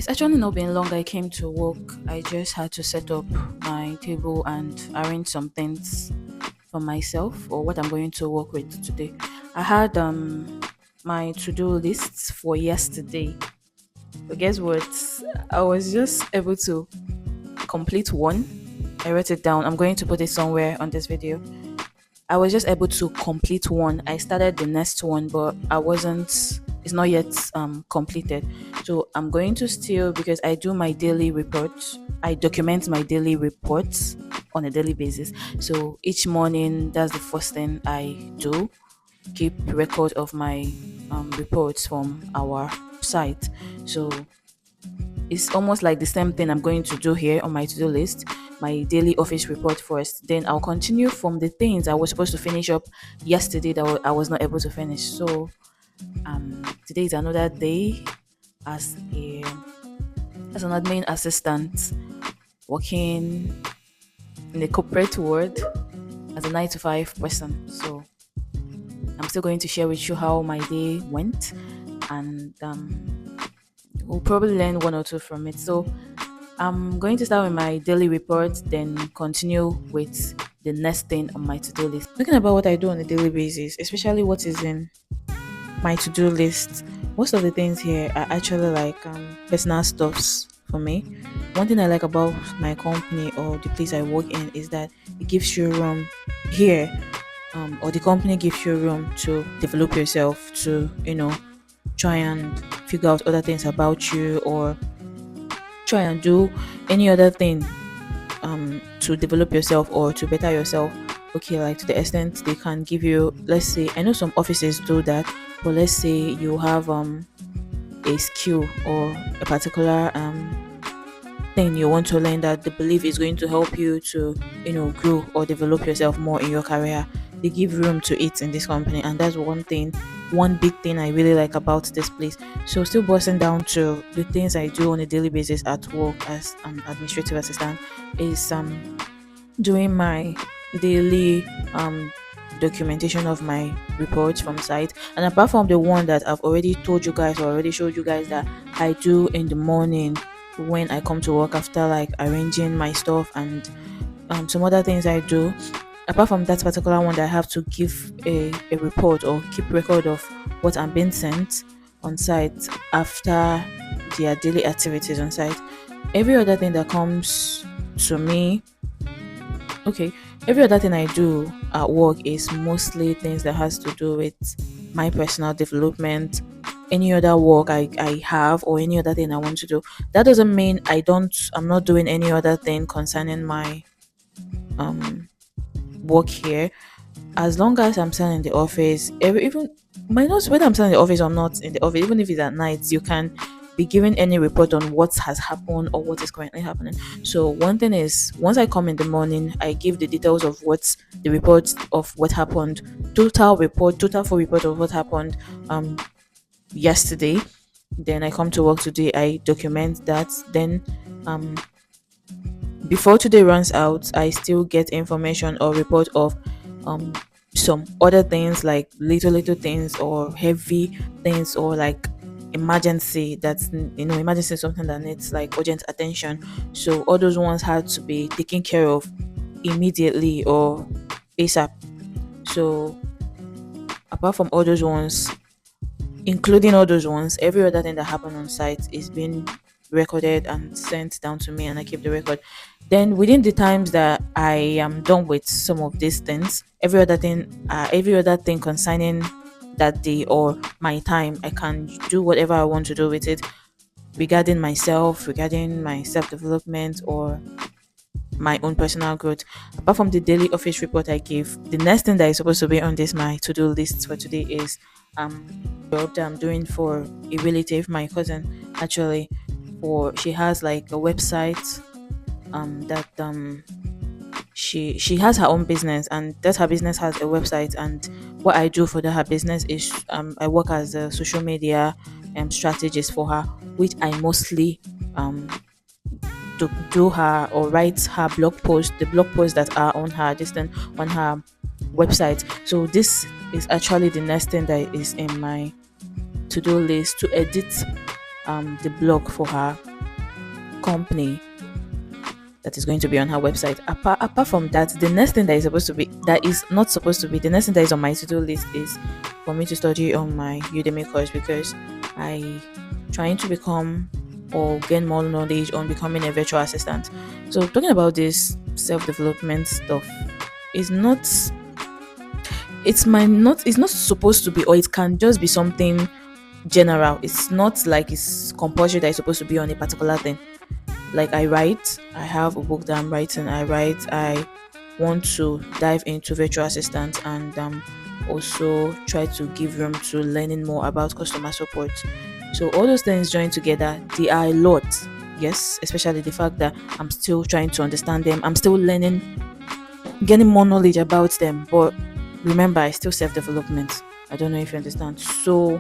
actually not been long. I came to work. I just had to set up my table and arrange some things for myself or what I'm going to work with today. I had my to-do lists for yesterday. But guess what? I was just able to complete one. I wrote it down. I'm going to put it somewhere on this video. I was just able to complete one. I started the next one, but I wasn't. It's not yet completed. So I'm going to still because I do my daily reports. I document my daily reports on a daily basis. So each morning, that's the first thing I do. Keep record of my reports from our site. So it's almost like the same thing I'm going to do here on my to-do list, my daily office report first. Then I'll continue from the things I was supposed to finish up yesterday that I was not able to finish. So today is another day as a as an admin assistant working in the corporate world as a 9 to 5 person. So I'm still going to share with you how my day went, and we'll probably learn one or two from it. So I'm going to start with my daily report, then continue with the next thing on my to-do list. Talking about what I do on a daily basis, especially what is in my to-do list, most of the things here are actually like personal stuffs for me. One thing I like about my company or the place I work in is that it gives you room here, or the company gives you room to develop yourself, to try and figure out other things about you, or try and do any other thing to develop yourself or to better yourself. Okay, like to the extent they can give you, let's say, I know some offices do that, but let's say you have a skill or a particular thing you want to learn that they believe is going to help you to grow or develop yourself more in your career. They give room to it in this company, and that's one big thing I really like about this place. So still bossing down to the things I do on a daily basis at work as an administrative assistant is doing my daily documentation of my reports from site. And apart from the one that I've already told you guys or already showed you guys that I do in the morning when I come to work after like arranging my stuff and some other things I do. Apart from that particular one that I have to give a report or keep record of what I'm being sent on site after their daily activities on site, every other thing that comes to me, okay, every other thing I do at work is mostly things that has to do with my personal development. Any other work I have or any other thing I want to do, that doesn't mean I'm not doing any other thing concerning my um work here. As long as I'm still in the office, even minus whether I'm still in the office or I'm not in the office, even if it's at night, you can be given any report on what has happened or what is currently happening. So one thing is, once I come in the morning, I give the details of what's the report of what happened, total full report of what happened yesterday. Then I come to work today, I document that. Then um before today runs out, I still get information or report of um some other things like little things or heavy things or like emergency. That's emergency is something that needs like urgent attention. So all those ones had to be taken care of immediately or ASAP. So apart from all those ones, including all those ones, every other thing that happened on site is being recorded and sent down to me, and I keep the record. Then within the times that I am done with some of these things, every other thing concerning that day or my time, I can do whatever I want to do with it regarding myself, regarding my self development or my own personal growth. Apart from the daily office report I give, the next thing that is supposed to be on this my to do list for today is job that I'm doing for a relative, my cousin actually. For she has like a website that she has her own business, and that her business has a website. And what I do for her business is I work as a social media strategist for her, which I mostly to do her or write her blog post, the blog posts that are on her distant on her website. So this is actually the next thing that is in my to-do list, to edit the blog for her company that is going to be on her website. Apart from that, the next thing that is supposed to be, that is not supposed to be, the next thing that is on my to-do list is for me to study on my Udemy course, because I trying to become or gain more knowledge on becoming a virtual assistant. So talking about this self-development stuff is not, it's not supposed to be, or it can just be something general. It's not like it's compulsory that it's supposed to be on a particular thing. Like I write, I have a book that I'm writing, I want to dive into virtual assistant, and also try to give room to learning more about customer support. So all those things joined together, they are a lot. Yes, especially the fact that I'm still trying to understand them, I'm still learning, getting more knowledge about them. But remember, it's still self-development. I don't know if you understand. So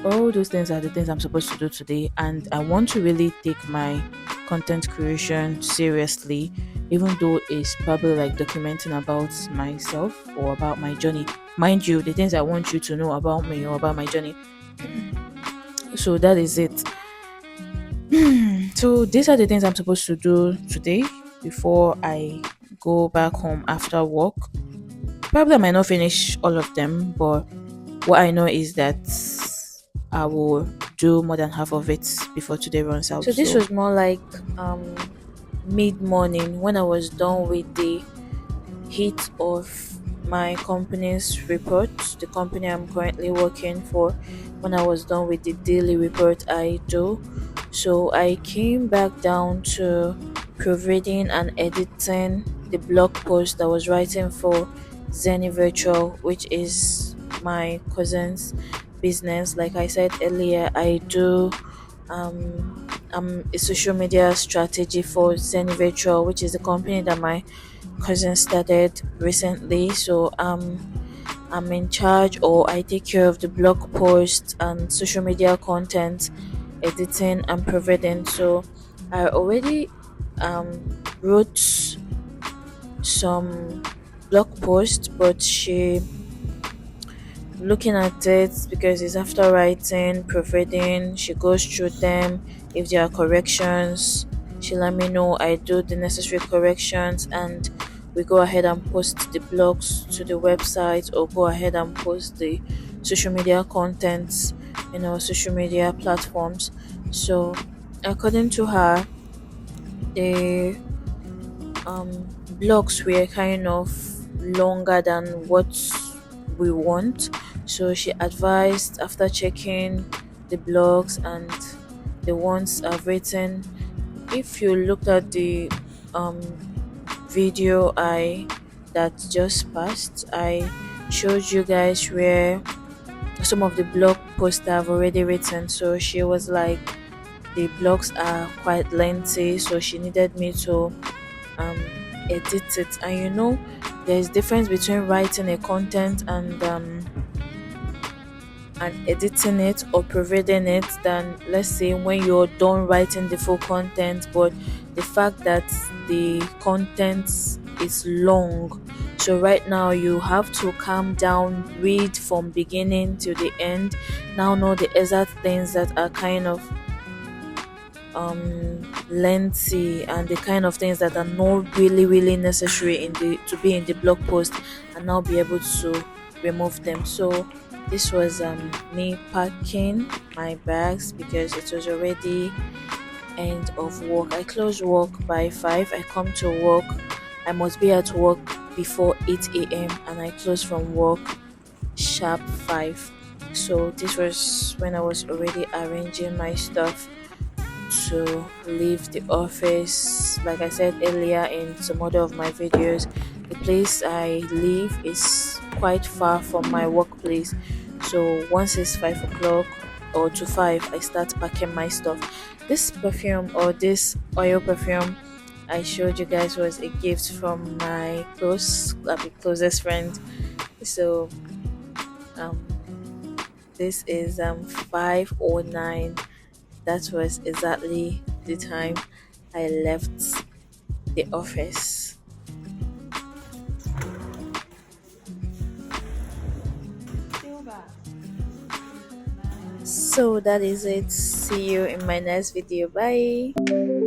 all those things are the things I'm supposed to do today, and I want to really take my content creation seriously, even though it's probably like documenting about myself or about my journey. Mind you, the things I want you to know about me or about my journey. So that is it. So these are the things I'm supposed to do today before I go back home after work. Probably I might not finish all of them, but what I know is that I will do more than half of it before today runs out. So this was more like mid morning when I was done with the heat of my company's report, the company I'm currently working for. When I was done with the daily report I do, so I came back down to proofreading and editing the blog post I was writing for Zenny Virtual, which is my cousin's business. Like I said earlier, I do a social media strategy for Zenny Virtual, which is a company that my cousin started recently. So I'm in charge, or I take care of the blog posts and social media content editing and providing. So I already wrote some blog posts, but she looking at it, because it's after writing, proofreading, she goes through them. If there are corrections, she let me know, I do the necessary corrections, and we go ahead and post the blogs to the website, or go ahead and post the social media contents in our social media platforms. So according to her, the blocks were kind of longer than what we want. So she advised, after checking the blogs and the ones I've written, if you looked at the um, video I that just passed, I showed you guys where some of the blog posts I've already written. So she was like, the blogs are quite lengthy, so she needed me to um edit it. And there's difference between writing a content and editing it or providing it, than, let's say, when you're done writing the full content, but the fact that the content is long. So right now you have to calm down, read from beginning to the end, now know the exact things that are kind of lengthy, and the kind of things that are not really necessary in the to be in the blog post, and now be able to remove them. So this was me packing my bags, because it was already end of work. I close work by 5. I come to work, I must be at work before 8 a.m., and I close from work sharp 5. So this was when I was already arranging my stuff to leave the office. Like I said earlier in some other of my videos, the place I live is quite far from my workplace. So once it's 5 o'clock or to 5, I start packing my stuff. This perfume, or this oil perfume I showed you guys, was a gift from my closest friend. So um this is 5:09. That was exactly the time I left the office. So that is it. see you in my next video. Bye.